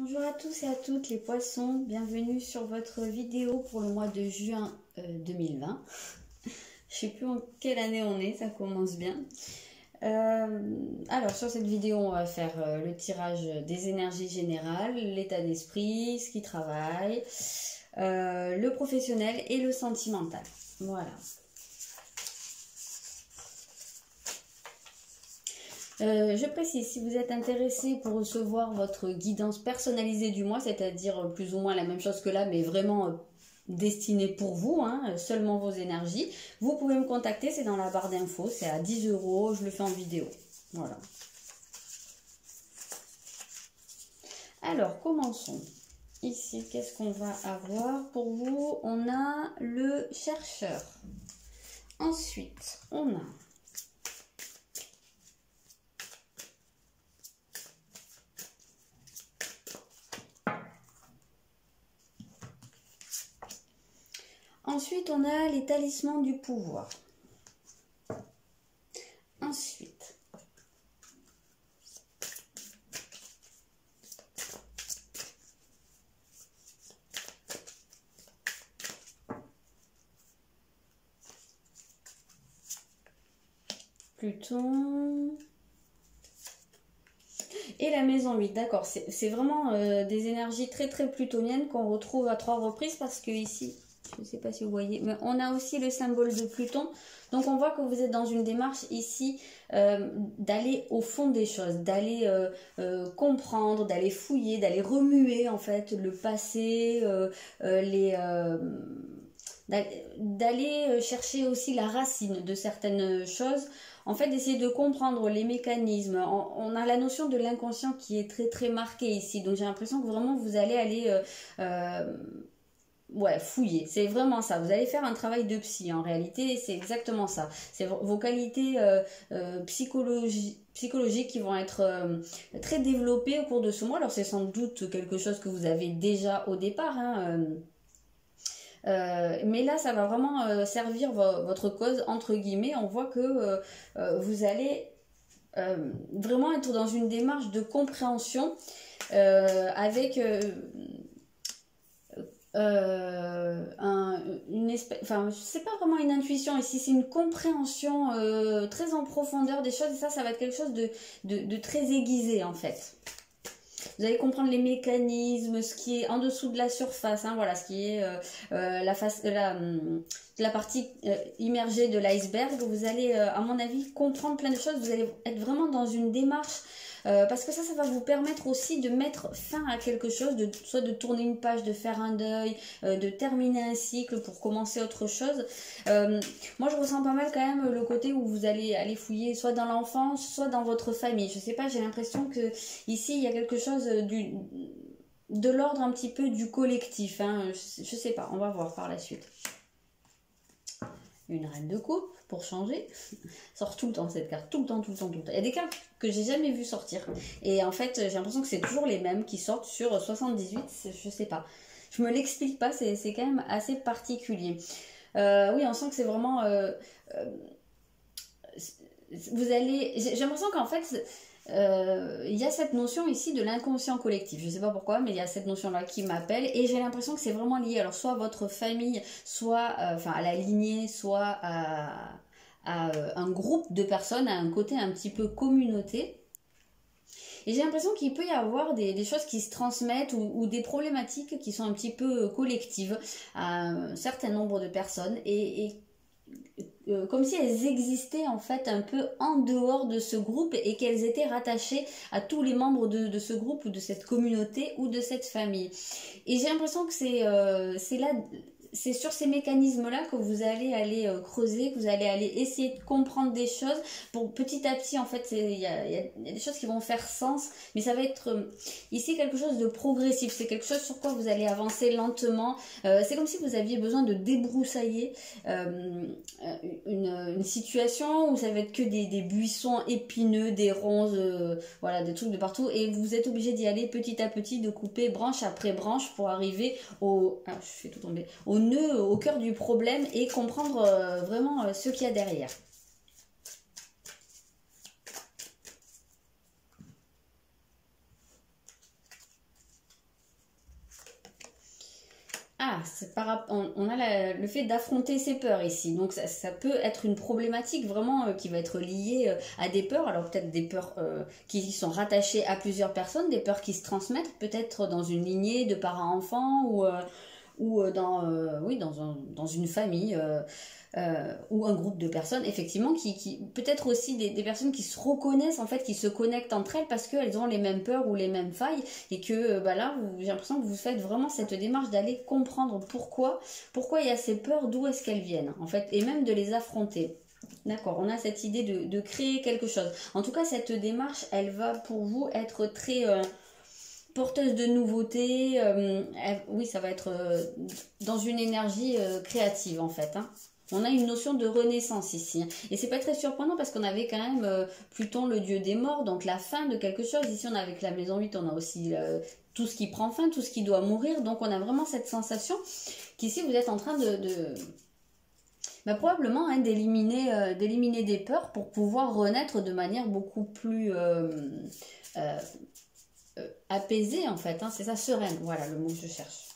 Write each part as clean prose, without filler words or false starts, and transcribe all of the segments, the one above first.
Bonjour à tous et à toutes les poissons, bienvenue sur votre vidéo pour le mois de juin 2020. Je sais plus en quelle année on est, ça commence bien. Alors sur cette vidéo on va faire le tirage des énergies générales, l'état d'esprit, ce qui travaille, le professionnel et le sentimental. Voilà. Je précise, si vous êtes intéressé pour recevoir votre guidance personnalisée du mois, c'est-à-dire plus ou moins la même chose que là, mais vraiment destinée pour vous, hein, seulement vos énergies, vous pouvez me contacter, c'est dans la barre d'infos, c'est à 10 €, je le fais en vidéo. Voilà. Alors, commençons. Ici, qu'est-ce qu'on va avoir pour vous? On a le chercheur. Ensuite, on a... Ensuite, on a les talismans du pouvoir. Ensuite, Pluton et la maison 8. D'accord, c'est vraiment des énergies très plutoniennes qu'on retrouve à 3 reprises parce que ici... Je ne sais pas si vous voyez, mais on a aussi le symbole de Pluton. Donc on voit que vous êtes dans une démarche ici d'aller au fond des choses, d'aller comprendre, d'aller fouiller, d'aller remuer en fait le passé, d'aller chercher aussi la racine de certaines choses. En fait, d'essayer de comprendre les mécanismes. On a la notion de l'inconscient qui est très marquée ici. Donc j'ai l'impression que vraiment vous allez aller... ouais, fouiller, c'est vraiment ça. Vous allez faire un travail de psy, en réalité, c'est exactement ça. C'est vos qualités psychologiques qui vont être très développées au cours de ce mois. Alors, c'est sans doute quelque chose que vous avez déjà au départ, hein, mais là, ça va vraiment servir votre cause, entre guillemets. On voit que vous allez vraiment être dans une démarche de compréhension avec... enfin, c'est pas vraiment une intuition ici, c'est une compréhension très en profondeur des choses, et ça va être quelque chose de très aiguisé en fait. Vous allez comprendre les mécanismes, ce qui est en dessous de la surface, hein, voilà, ce qui est la partie immergée de l'iceberg. Vous allez, à mon avis, comprendre plein de choses. Vous allez être vraiment dans une démarche, parce que ça va vous permettre aussi de mettre fin à quelque chose, soit de tourner une page, de faire un deuil, de terminer un cycle pour commencer autre chose. Moi, je ressens pas mal quand même le côté où vous allez aller fouiller soit dans l'enfance, soit dans votre famille. Je sais pas, j'ai l'impression que ici, il y a quelque chose de l'ordre un petit peu du collectif. Hein. Je sais pas, on va voir par la suite. Une reine de coupe pour changer. Sort tout le temps cette carte, tout le temps. Il y a des cartes que j'ai jamais vu sortir. Et en fait, j'ai l'impression que c'est toujours les mêmes qui sortent sur 78, je sais pas. Je me l'explique pas, c'est quand même assez particulier. Oui, on sent que c'est vraiment... vous allez... J'ai l'impression qu'en fait... il y a cette notion ici de l'inconscient collectif, je sais pas pourquoi, mais il y a cette notion là qui m'appelle, et j'ai l'impression que c'est vraiment lié, alors soit à votre famille, soit enfin à la lignée, soit à un groupe de personnes, à un côté un petit peu communauté. Et j'ai l'impression qu'il peut y avoir des choses qui se transmettent, ou des problématiques qui sont un petit peu collectives à un certain nombre de personnes, et comme si elles existaient en fait un peu en dehors de ce groupe, et qu'elles étaient rattachées à tous les membres de ce groupe, ou de cette communauté, ou de cette famille. Et j'ai l'impression que c'est sur ces mécanismes-là que vous allez aller creuser, que vous allez aller essayer de comprendre des choses. Pour petit à petit, en fait, il y a des choses qui vont faire sens, mais ça va être ici quelque chose de progressif. C'est quelque chose sur quoi vous allez avancer lentement. C'est comme si vous aviez besoin de débroussailler une situation où ça va être que des buissons épineux, des ronces, voilà, des trucs de partout, et vous êtes obligé d'y aller petit à petit, de couper branche après branche pour arriver je fais tout tomber, au nœud, au cœur du problème, et comprendre vraiment ce qu'il y a derrière. on a le fait d'affronter ses peurs ici. Donc ça peut être une problématique vraiment qui va être liée à des peurs. Alors peut-être des peurs qui sont rattachées à plusieurs personnes, des peurs qui se transmettent peut-être dans une lignée de parents-enfants ou dans une famille. Ou un groupe de personnes effectivement qui peut-être aussi des personnes qui se reconnaissent en fait, qui se connectent entre elles parce qu'elles ont les mêmes peurs ou les mêmes failles et que là j'ai l'impression que vous faites vraiment cette démarche d'aller comprendre pourquoi il y a ces peurs, d'où est-ce qu'elles viennent en fait, et même de les affronter. D'accord, on a cette idée de créer quelque chose. En tout cas, cette démarche, elle va pour vous être très porteuse de nouveautés. Oui, ça va être dans une énergie créative en fait, hein. On a une notion de renaissance ici. Et c'est pas très surprenant parce qu'on avait quand même Pluton, le dieu des morts, donc la fin de quelque chose. Ici, on a avec la maison 8, on a aussi tout ce qui prend fin, tout ce qui doit mourir. Donc, on a vraiment cette sensation qu'ici, vous êtes en train probablement d'éliminer des peurs pour pouvoir renaître de manière beaucoup plus apaisée, en fait. Hein. C'est ça, sereine. Voilà le mot que je cherche.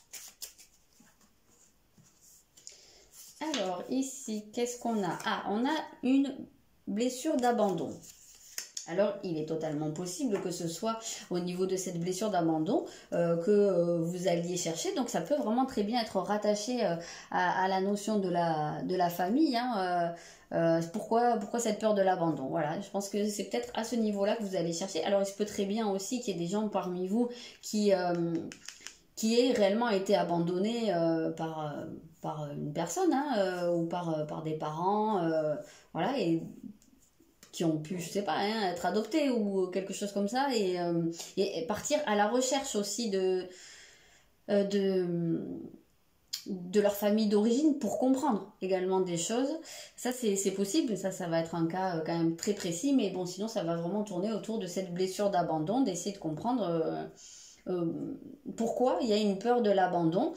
Alors, ici, qu'est-ce qu'on a? Ah, on a une blessure d'abandon. Alors, il est totalement possible que ce soit au niveau de cette blessure d'abandon que vous alliez chercher. Donc, ça peut vraiment très bien être rattaché à la notion de la famille. Hein, pourquoi cette peur de l'abandon? Voilà, je pense que c'est peut-être à ce niveau-là que vous allez chercher. Alors, il se peut très bien aussi qu'il y ait des gens parmi vous qui aient réellement été abandonnés par une personne hein, ou par des parents, voilà, et qui ont pu, je sais pas, hein, être adoptés ou quelque chose comme ça, et partir à la recherche aussi de leur famille d'origine pour comprendre également des choses. Ça, c'est possible, ça va être un cas quand même très précis, mais bon, sinon, ça va vraiment tourner autour de cette blessure d'abandon, d'essayer de comprendre pourquoi il y a une peur de l'abandon.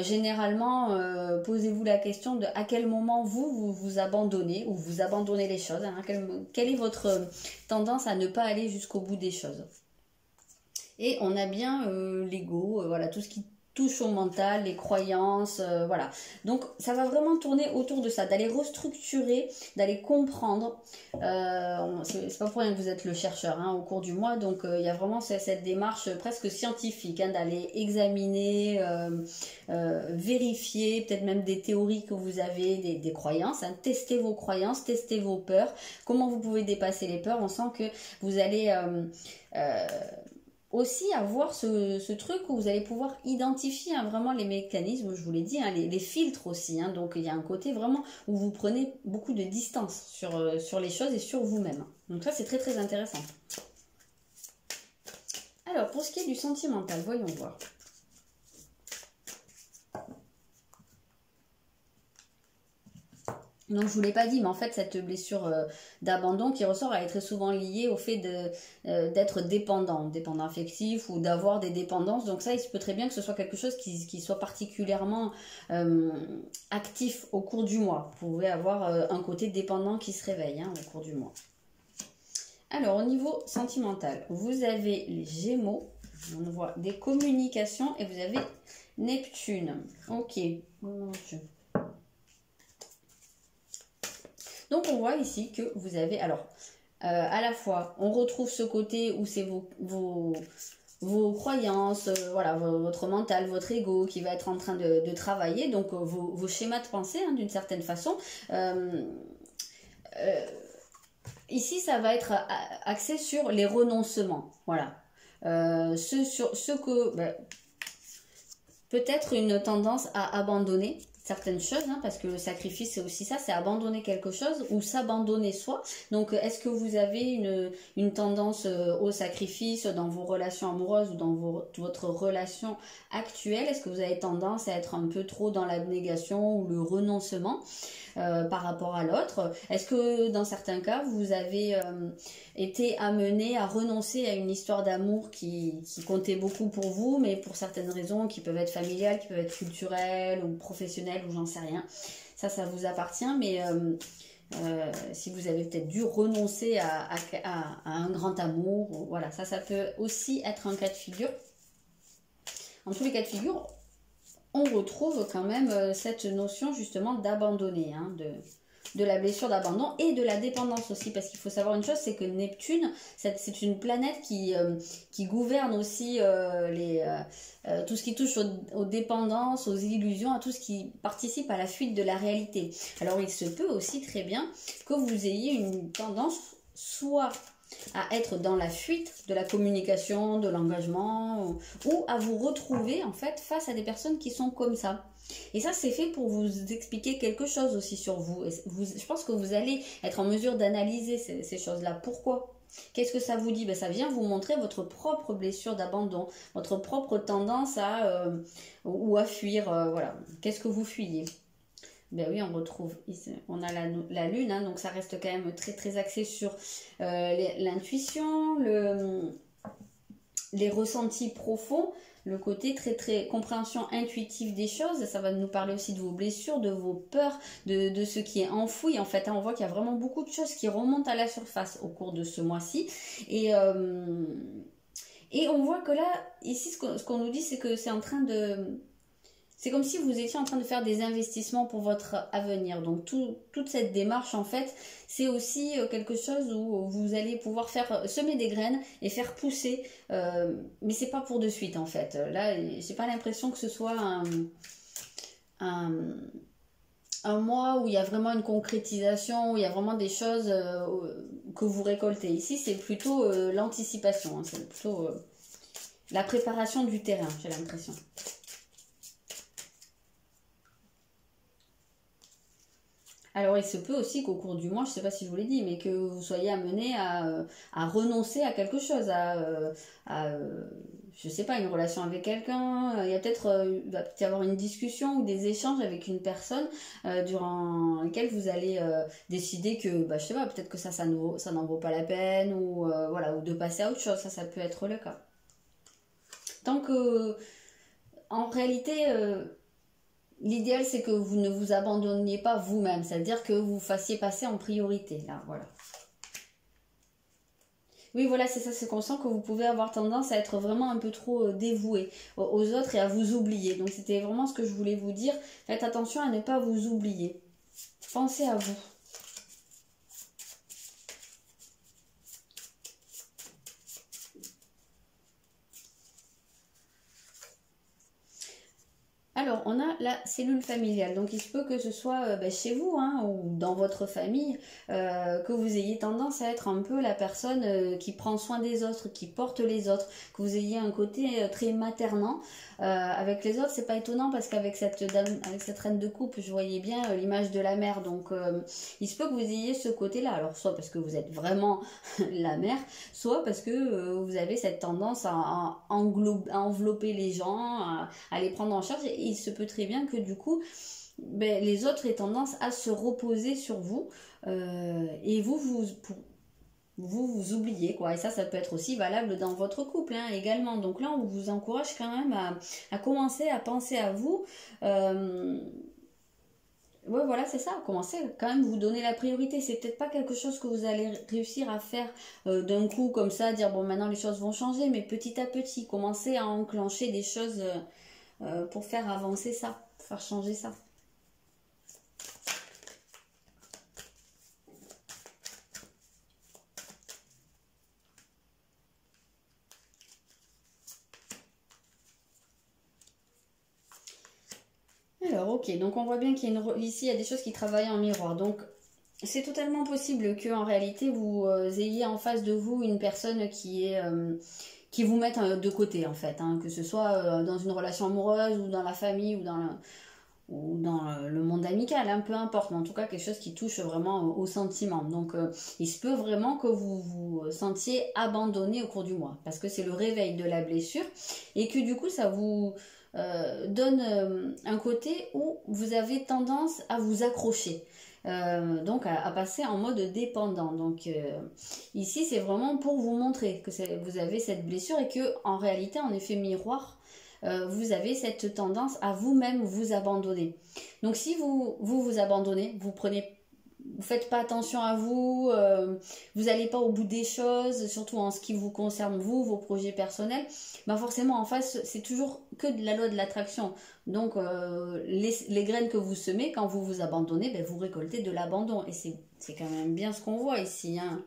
Généralement, posez-vous la question de à quel moment vous abandonnez ou vous abandonnez les choses. Hein, quelle est votre tendance à ne pas aller jusqu'au bout des choses. Et on a bien l'ego, voilà, tout ce qui touche au mental, les croyances, voilà. Donc ça va vraiment tourner autour de ça, d'aller restructurer, d'aller comprendre. C'est pas pour rien que vous êtes le chercheur hein, au cours du mois, donc il y a vraiment cette démarche presque scientifique hein, d'aller examiner, vérifier, peut-être même des théories que vous avez, des croyances, hein, tester vos croyances, tester vos peurs, comment vous pouvez dépasser les peurs. On sent que vous allez aussi avoir ce truc où vous allez pouvoir identifier hein, vraiment les mécanismes, je vous l'ai dit, hein, les filtres aussi. Hein, donc il y a un côté vraiment où vous prenez beaucoup de distance sur les choses et sur vous-même. Donc ça c'est très très intéressant. Alors pour ce qui est du sentimental, voyons voir. Donc je vous l'ai pas dit, mais en fait cette blessure d'abandon qui ressort, elle est très souvent liée au fait d'être dépendant affectif ou d'avoir des dépendances. Donc ça, il se peut très bien que ce soit quelque chose qui soit particulièrement actif au cours du mois. Vous pouvez avoir un côté dépendant qui se réveille hein, au cours du mois. Alors au niveau sentimental, vous avez les Gémeaux, on voit des communications et vous avez Neptune. Ok. Donc on voit ici que vous avez, alors à la fois on retrouve ce côté où c'est vos croyances, voilà, votre mental, votre ego qui va être en train de travailler, donc vos schémas de pensée hein, d'une certaine façon. Ici ça va être axé sur les renoncements, voilà. Ce que peut-être une tendance à abandonner certaines choses, hein, parce que le sacrifice c'est aussi ça, c'est abandonner quelque chose ou s'abandonner soi. Donc est-ce que vous avez une tendance au sacrifice dans vos relations amoureuses ou dans votre relation actuelle? Est-ce que vous avez tendance à être un peu trop dans l'abnégation ou le renoncement par rapport à l'autre? Est-ce que dans certains cas vous avez été amené à renoncer à une histoire d'amour qui comptait beaucoup pour vous, mais pour certaines raisons qui peuvent être familiales, qui peuvent être culturelles ou professionnelles ou j'en sais rien, ça vous appartient, mais si vous avez peut-être dû renoncer à un grand amour, voilà, ça peut aussi être un cas de figure. En tous les cas de figure, on retrouve quand même cette notion justement d'abandonner, hein, de la blessure d'abandon et de la dépendance aussi, parce qu'il faut savoir une chose, c'est que Neptune, c'est une planète qui gouverne aussi tout ce qui touche aux dépendances, aux illusions, à tout ce qui participe à la fuite de la réalité. Alors il se peut aussi très bien que vous ayez une tendance soit à être dans la fuite de la communication, de l'engagement, ou à vous retrouver en fait face à des personnes qui sont comme ça. Et ça, c'est fait pour vous expliquer quelque chose aussi sur vous. Je pense que vous allez être en mesure d'analyser ces choses-là. Pourquoi? Qu'est-ce que ça vous dit? Ben, ça vient vous montrer votre propre blessure d'abandon, votre propre tendance ou à fuir. Voilà. Qu'est-ce que vous fuyez? Ben oui, on retrouve, on a la lune, hein, donc ça reste quand même très très axé sur l'intuition, les ressentis profonds, le côté très très compréhension intuitive des choses. Ça va nous parler aussi de vos blessures, de vos peurs, de ce qui est enfoui. En fait, hein, on voit qu'il y a vraiment beaucoup de choses qui remontent à la surface au cours de ce mois-ci. Et on voit que là, ici, ce qu'on nous dit, c'est que c'est en train de... C'est comme si vous étiez en train de faire des investissements pour votre avenir. Donc toute cette démarche, en fait, c'est aussi quelque chose où vous allez pouvoir faire semer des graines et faire pousser. Mais c'est pas pour de suite, en fait. Là, j'ai pas l'impression que ce soit un mois où il y a vraiment une concrétisation, où il y a vraiment des choses que vous récoltez. Ici, c'est plutôt l'anticipation. Hein, c'est plutôt la préparation du terrain, j'ai l'impression. Alors, il se peut aussi qu'au cours du mois, je ne sais pas si je vous l'ai dit, mais que vous soyez amené à renoncer à quelque chose, je ne sais pas, une relation avec quelqu'un. Il y a il va peut-être y avoir une discussion ou des échanges avec une personne durant lesquels vous allez décider que, bah, je sais pas, peut-être que ça n'en vaut pas la peine, ou voilà, ou de passer à autre chose. Ça peut être le cas. Tant que, en réalité... l'idéal, c'est que vous ne vous abandonniez pas vous-même, c'est-à-dire que vous fassiez passer en priorité, là, voilà. Oui, voilà, c'est ça, c'est qu'on sent que vous pouvez avoir tendance à être vraiment un peu trop dévoué aux autres et à vous oublier. Donc, c'était vraiment ce que je voulais vous dire. Faites attention à ne pas vous oublier. Pensez à vous. Alors, on a la cellule familiale, donc il se peut que ce soit chez vous, hein, ou dans votre famille, que vous ayez tendance à être un peu la personne qui prend soin des autres, qui porte les autres, que vous ayez un côté très maternant. Avec les autres, c'est pas étonnant parce qu'avec cette dame, avec cette reine de coupe, je voyais bien l'image de la mère, donc il se peut que vous ayez ce côté-là, alors soit parce que vous êtes vraiment la mère, soit parce que vous avez cette tendance à envelopper les gens, à les prendre en charge, et il se peut très bien que du coup les autres aient tendance à se reposer sur vous et vous oubliez, quoi. Et ça peut être aussi valable dans votre couple, hein, également. Donc là, on vous encourage quand même à commencer à penser à vous. Ouais, voilà, c'est ça. Commencez quand même vous donner la priorité. C'est peut-être pas quelque chose que vous allez réussir à faire d'un coup comme ça, dire bon, maintenant les choses vont changer, mais petit à petit, commencez à enclencher des choses pour faire avancer ça, pour faire changer ça. Alors, ok, donc on voit bien qu'il y a ici, il y a des choses qui travaillent en miroir. Donc, c'est totalement possible qu'en réalité, vous ayez en face de vous une personne qui vous mette de côté, en fait. Hein, que ce soit dans une relation amoureuse, ou dans la famille, ou dans le monde amical, hein, peu importe. Mais en tout cas, quelque chose qui touche vraiment au sentiment. Donc, il se peut vraiment que vous vous sentiez abandonné au cours du mois. Parce que c'est le réveil de la blessure. Et que du coup, ça vous... donne un côté où vous avez tendance à vous accrocher, donc à passer en mode dépendant. Donc ici c'est vraiment pour vous montrer que vous avez cette blessure et que en réalité, en effet miroir, vous avez cette tendance à vous-même vous abandonner. Donc si vous abandonnez, vous prenez vous faites pas attention à vous, vous n'allez pas au bout des choses, surtout en ce qui vous concerne vous, vos projets personnels, bah forcément en face c'est toujours que de la loi de l'attraction. Donc les graines que vous semez, quand vous vous abandonnez, ben, vous récoltez de l'abandon. Et c'est quand même bien ce qu'on voit ici, hein,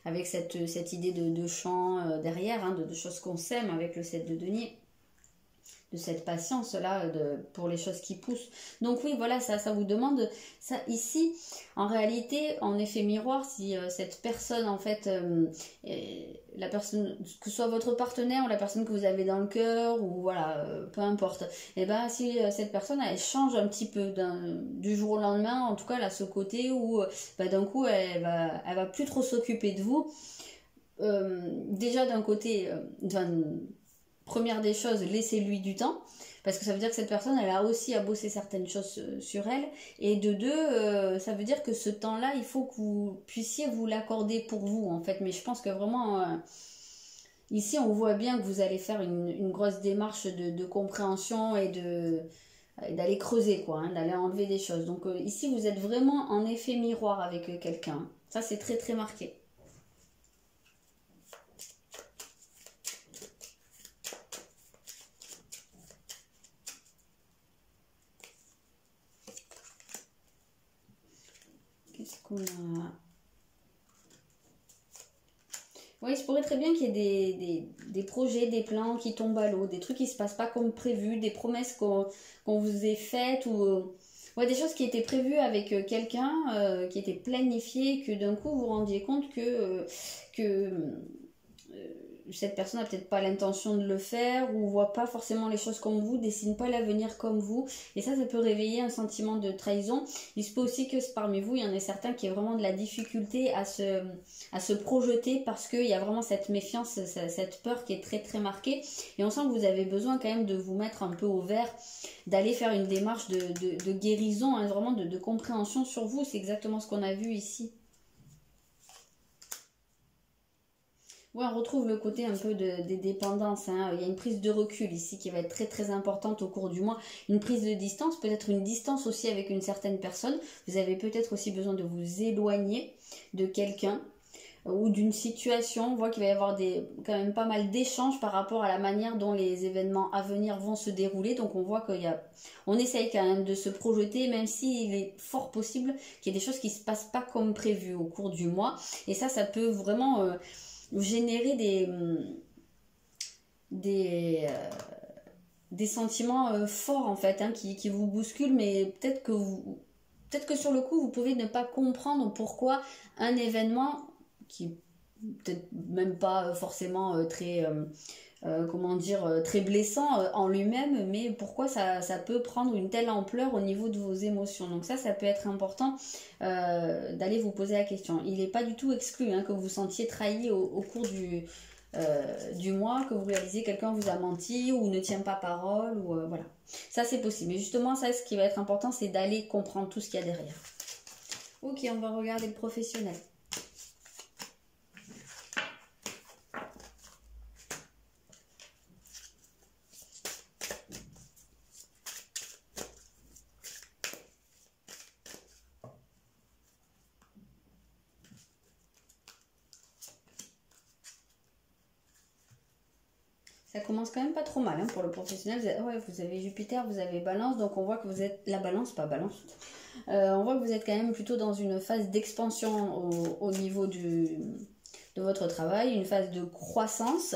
avec cette idée de champ derrière, hein, de choses qu'on sème avec le 7 de denier. De cette patience là pour les choses qui poussent. Donc oui, voilà, ça vous demande ça ici. En réalité, en effet miroir, si cette personne en fait la personne, que ce soit votre partenaire ou la personne que vous avez dans le cœur, ou voilà, peu importe, et ben si cette personne elle change un petit peu du jour au lendemain, en tout cas elle a ce côté où d'un coup elle va plus trop s'occuper de vous. Déjà d'un côté, première des choses, laissez-lui du temps, parce que ça veut dire que cette personne, elle a aussi à bosser certaines choses sur elle, et de deux, ça veut dire que ce temps-là, il faut que vous puissiez vous l'accorder pour vous, en fait. Mais je pense que vraiment, ici, on voit bien que vous allez faire une grosse démarche de compréhension et d'aller creuser, quoi, hein, d'aller enlever des choses. Donc ici, vous êtes vraiment en effet miroir avec quelqu'un. Ça, c'est très, très marqué. Qu'est-ce qu'on a? Oui, il se pourrait très bien qu'il y ait des projets, des plans qui tombent à l'eau, des trucs qui ne se passent pas comme prévu, des promesses qu'on vous ait faites, ou ouais, des choses qui étaient prévues avec quelqu'un, qui étaient planifiées, que d'un coup vous vous rendiez compte que cette personne n'a peut-être pas l'intention de le faire, ou voit pas forcément les choses comme vous, dessine pas l'avenir comme vous, et ça peut réveiller un sentiment de trahison. Il se peut aussi que parmi vous, il y en ait certains qui aient vraiment de la difficulté à se projeter, parce qu'il y a vraiment cette méfiance, cette peur qui est très très marquée, et on sent que vous avez besoin quand même de vous mettre un peu au vert, d'aller faire une démarche de guérison, hein, vraiment de compréhension sur vous. C'est exactement ce qu'on a vu ici. Ouais, on retrouve le côté un peu des dépendances, hein. Il y a une prise de recul ici qui va être très très importante au cours du mois. Une prise de distance, peut-être une distance aussi avec une certaine personne. Vous avez peut-être aussi besoin de vous éloigner de quelqu'un ou d'une situation. On voit qu'il va y avoir quand même pas mal d'échanges par rapport à la manière dont les événements à venir vont se dérouler. Donc on voit on essaye quand même de se projeter, même s'il est fort possible qu'il y ait des choses qui ne se passent pas comme prévu au cours du mois. Et ça peut vraiment générer des sentiments forts en fait, hein, qui vous bousculent, mais peut-être que sur le coup vous pouvez ne pas comprendre pourquoi un événement qui peut-être même pas forcément très comment dire, très blessant en lui-même, mais pourquoi ça peut prendre une telle ampleur au niveau de vos émotions. Donc ça peut être important d'aller vous poser la question. Il n'est pas du tout exclu, hein, que vous vous sentiez trahi au cours du mois, que vous réalisez quelqu'un vous a menti ou ne tient pas parole, ou voilà. Ça c'est possible. Mais justement, ça, ce qui va être important, c'est d'aller comprendre tout ce qu'il y a derrière. Ok, on va regarder le professionnel. Ça commence quand même pas trop mal, hein, pour le professionnel. Vous avez Jupiter, vous avez Balance, donc on voit que vous êtes la Balance, pas Balance. On voit que vous êtes quand même plutôt dans une phase d'expansion au niveau de votre travail, une phase de croissance,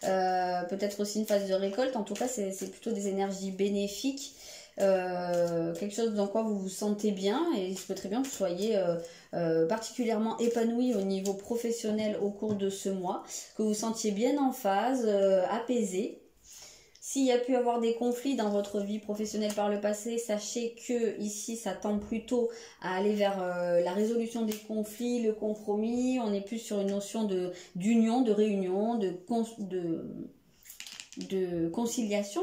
peut-être aussi une phase de récolte. En tout cas, c'est plutôt des énergies bénéfiques. Quelque chose dans quoi vous vous sentez bien, et il se peut très bien que vous soyez particulièrement épanoui au niveau professionnel au cours de ce mois, que vous vous sentiez bien en phase, apaisé. S'il y a pu avoir des conflits dans votre vie professionnelle par le passé, sachez que ici ça tend plutôt à aller vers la résolution des conflits, le compromis. On est plus sur une notion d'union, de réunion, de conciliation.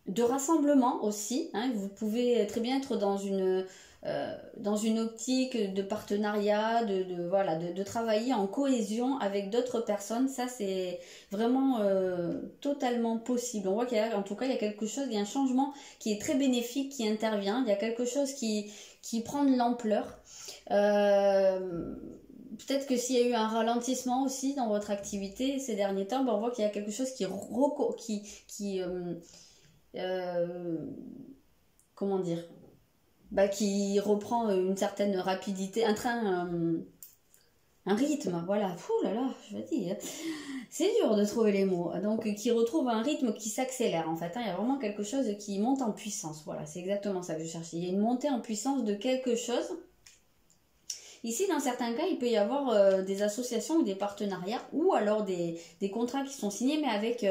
De rassemblement aussi, hein. Vous pouvez très bien être dans une dans une optique de partenariat, voilà, de travailler en cohésion avec d'autres personnes. Ça, c'est vraiment totalement possible. On voit en tout cas, il y a quelque chose, il y a un changement qui est très bénéfique qui intervient. Il y a quelque chose qui prend de l'ampleur. Peut-être que s'il y a eu un ralentissement aussi dans votre activité ces derniers temps, ben on voit qu'il y a quelque chose comment dire, qui reprend une certaine rapidité, un rythme, voilà. Ouh là là, je me dis, c'est dur de trouver les mots. Donc, qui retrouve un rythme qui s'accélère en fait. Il y a vraiment quelque chose qui monte en puissance. Voilà, c'est exactement ça que je cherchais. Il y a une montée en puissance de quelque chose. Ici, dans certains cas, il peut y avoir des associations ou des partenariats ou alors des contrats qui sont signés, mais avec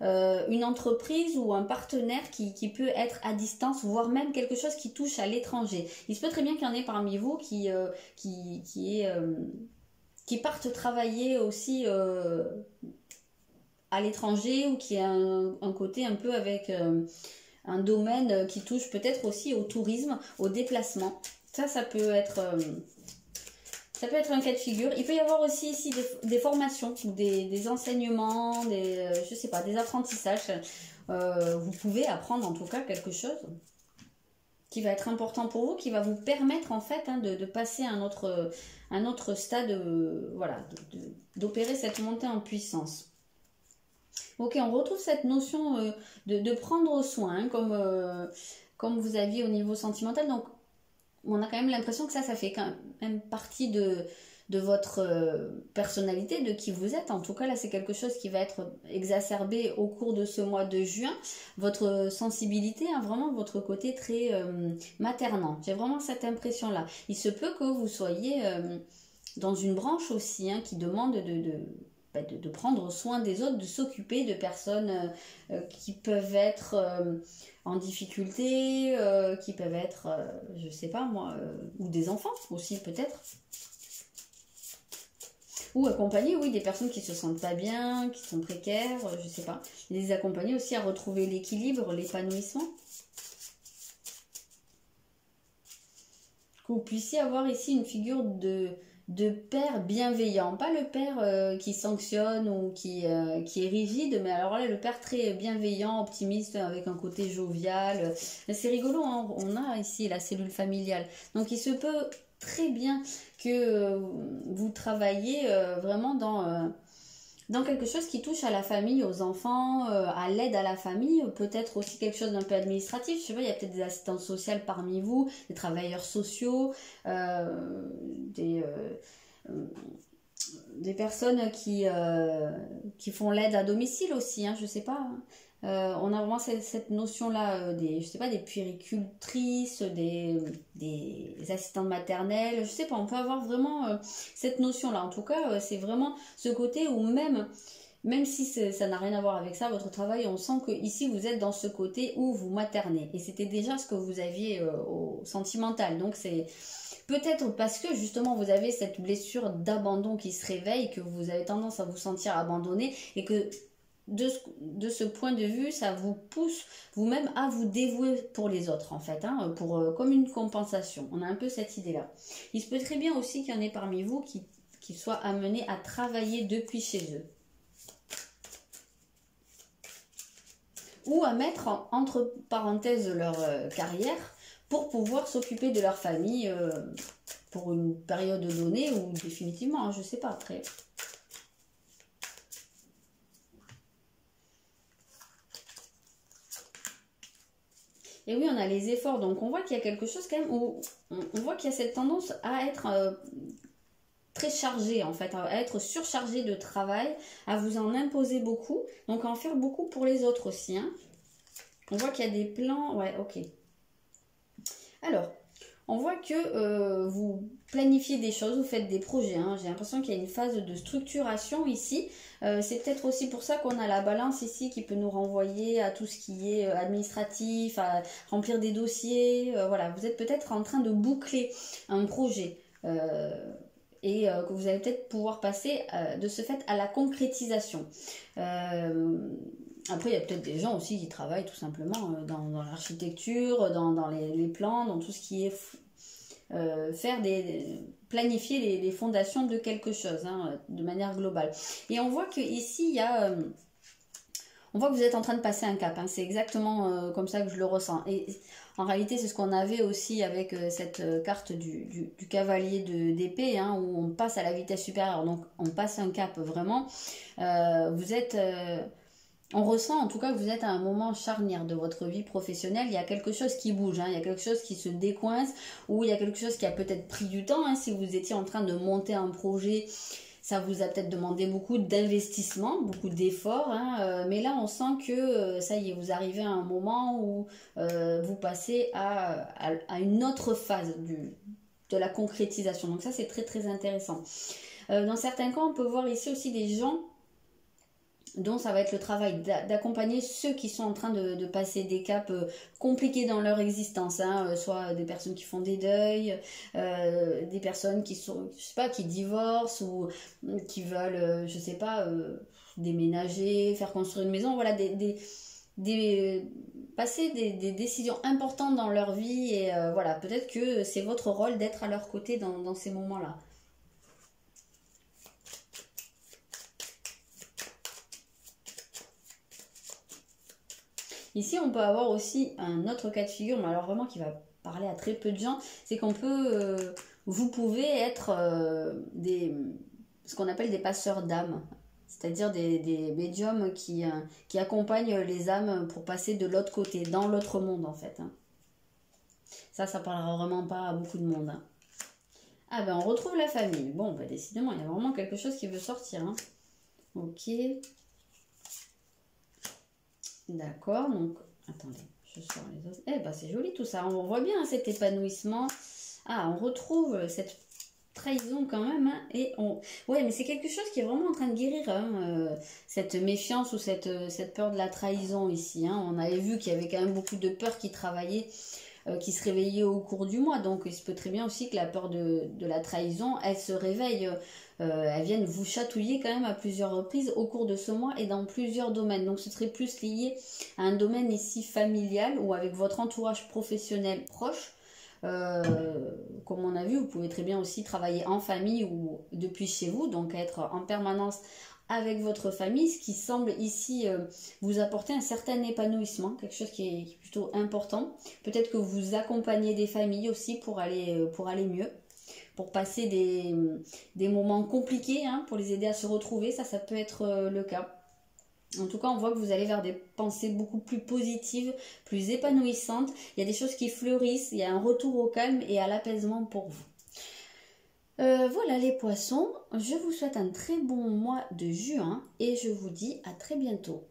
une entreprise ou un partenaire qui peut être à distance, voire même quelque chose qui touche à l'étranger. Il se peut très bien qu'il y en ait parmi vous qui partent travailler aussi à l'étranger ou qui a un côté un peu avec un domaine qui touche peut-être aussi au tourisme, au déplacement. Ça peut être... ça peut être un cas de figure. Il peut y avoir aussi ici des formations ou des enseignements, je sais pas, des apprentissages. Vous pouvez apprendre en tout cas quelque chose qui va être important pour vous, qui va vous permettre en fait de passer à un autre stade, voilà, d'opérer cette montée en puissance. Ok, on retrouve cette notion de prendre soin, comme vous aviez au niveau sentimental. Donc, on a quand même l'impression que ça fait quand même partie de votre personnalité, de qui vous êtes. En tout cas, là, c'est quelque chose qui va être exacerbé au cours de ce mois de juin. Votre sensibilité, vraiment votre côté très maternant. J'ai vraiment cette impression-là. Il se peut que vous soyez dans une branche aussi qui demande de prendre soin des autres, de s'occuper de personnes qui peuvent être en difficulté, qui peuvent être, je sais pas moi, ou des enfants aussi peut-être. Ou accompagner, oui, des personnes qui se sentent pas bien, qui sont précaires, je sais pas. Les accompagner aussi à retrouver l'équilibre, l'épanouissement. Que vous puissiez avoir ici une figure de père bienveillant, pas le père qui sanctionne ou qui est rigide, mais alors là le père très bienveillant, optimiste, avec un côté jovial. C'est rigolo, hein, on a ici la cellule familiale, donc il se peut très bien que vous travaillez vraiment dans quelque chose qui touche à la famille, aux enfants, à l'aide à la famille, peut-être aussi quelque chose d'un peu administratif. Je sais pas, il y a peut-être des assistantes sociales parmi vous, des travailleurs sociaux, des personnes qui font l'aide à domicile aussi, je sais pas. On a vraiment cette notion-là, je sais pas, des puéricultrices, des assistantes maternelles, je sais pas, on peut avoir vraiment cette notion-là. En tout cas, c'est vraiment ce côté où même si ça n'a rien à voir avec ça, votre travail, on sent que ici vous êtes dans ce côté où vous maternez. Et c'était déjà ce que vous aviez au sentimental. Donc c'est peut-être parce que justement vous avez cette blessure d'abandon qui se réveille, que vous avez tendance à vous sentir abandonné et que de ce point de vue, ça vous pousse vous-même à vous dévouer pour les autres en fait, comme une compensation. On a un peu cette idée-là. Il se peut très bien aussi qu'il y en ait parmi vous qui soient amenés à travailler depuis chez eux. Ou à mettre entre parenthèses leur carrière pour pouvoir s'occuper de leur famille pour une période donnée ou définitivement, je ne sais pas après. Et oui, on a les efforts, donc on voit qu'il y a quelque chose quand même où on voit qu'il y a cette tendance à être très chargé en fait, à être surchargé de travail, à vous en imposer beaucoup, donc à en faire beaucoup pour les autres aussi. On voit qu'il y a des plans, ouais, ok. Alors, on voit que vous planifiez des choses, vous faites des projets. J'ai l'impression qu'il y a une phase de structuration ici. C'est peut-être aussi pour ça qu'on a la balance ici qui peut nous renvoyer à tout ce qui est administratif, à remplir des dossiers. Voilà, vous êtes peut-être en train de boucler un projet et que vous allez peut-être pouvoir passer de ce fait à la concrétisation. Après, il y a peut-être des gens aussi qui travaillent tout simplement dans l'architecture, dans les plans, dans tout ce qui est planifier les fondations de quelque chose, hein, de manière globale. Et on voit que ici, il y a... on voit que vous êtes en train de passer un cap, hein. C'est exactement comme ça que je le ressens. Et en réalité, c'est ce qu'on avait aussi avec cette carte du cavalier d'épée, hein, où on passe à la vitesse supérieure. Donc, on passe un cap vraiment. Vous êtes... on ressent en tout cas que vous êtes à un moment charnière de votre vie professionnelle. Il y a quelque chose qui bouge, hein, il y a quelque chose qui se décoince, ou il y a quelque chose qui a peut-être pris du temps, hein. Si vous étiez en train de monter un projet, ça vous a peut-être demandé beaucoup d'investissement, beaucoup d'efforts, hein, mais là on sent que ça y est, vous arrivez à un moment où vous passez à une autre phase de la concrétisation. Donc ça c'est très très intéressant. Dans certains cas, on peut voir ici aussi des gens dont ça va être le travail d'accompagner ceux qui sont en train de passer des caps compliqués dans leur existence, hein, soit des personnes qui font des deuils, des personnes qui sont, je sais pas, qui divorcent ou qui veulent, je sais pas, déménager, faire construire une maison, voilà, passer des décisions importantes dans leur vie et voilà, peut-être que c'est votre rôle d'être à leur côté dans ces moments-là. Ici, on peut avoir aussi un autre cas de figure, mais alors vraiment qui va parler à très peu de gens, c'est qu'on peut, vous pouvez être ce qu'on appelle des passeurs d'âmes, c'est-à-dire des médiums qui accompagnent les âmes pour passer de l'autre côté, dans l'autre monde en fait, hein. Ça parlera vraiment pas à beaucoup de monde, hein. Ah ben on retrouve la famille. Bon, ben, décidément, il y a vraiment quelque chose qui veut sortir, hein. Ok. D'accord, donc, attendez, je sors les autres. Eh ben, c'est joli tout ça, on voit bien, hein, cet épanouissement. Ah, on retrouve cette trahison quand même, hein, ouais, mais c'est quelque chose qui est vraiment en train de guérir, hein, cette méfiance ou cette peur de la trahison ici, hein. On avait vu qu'il y avait quand même beaucoup de peur qui travaillait, qui se réveillait au cours du mois, donc il se peut très bien aussi que la peur de la trahison, elle se réveille, elle vienne vous chatouiller quand même à plusieurs reprises au cours de ce mois et dans plusieurs domaines. Donc ce serait plus lié à un domaine ici familial ou avec votre entourage professionnel proche. Comme on a vu, vous pouvez très bien aussi travailler en famille ou depuis chez vous, donc être en permanence avec votre famille, ce qui semble ici vous apporter un certain épanouissement, quelque chose qui est plutôt important. Peut-être que vous accompagnez des familles aussi pour aller mieux, pour passer des moments compliqués, hein, pour les aider à se retrouver, ça peut être le cas. En tout cas, on voit que vous allez vers des pensées beaucoup plus positives, plus épanouissantes. Il y a des choses qui fleurissent, il y a un retour au calme et à l'apaisement pour vous. Voilà les poissons, je vous souhaite un très bon mois de juin et je vous dis à très bientôt.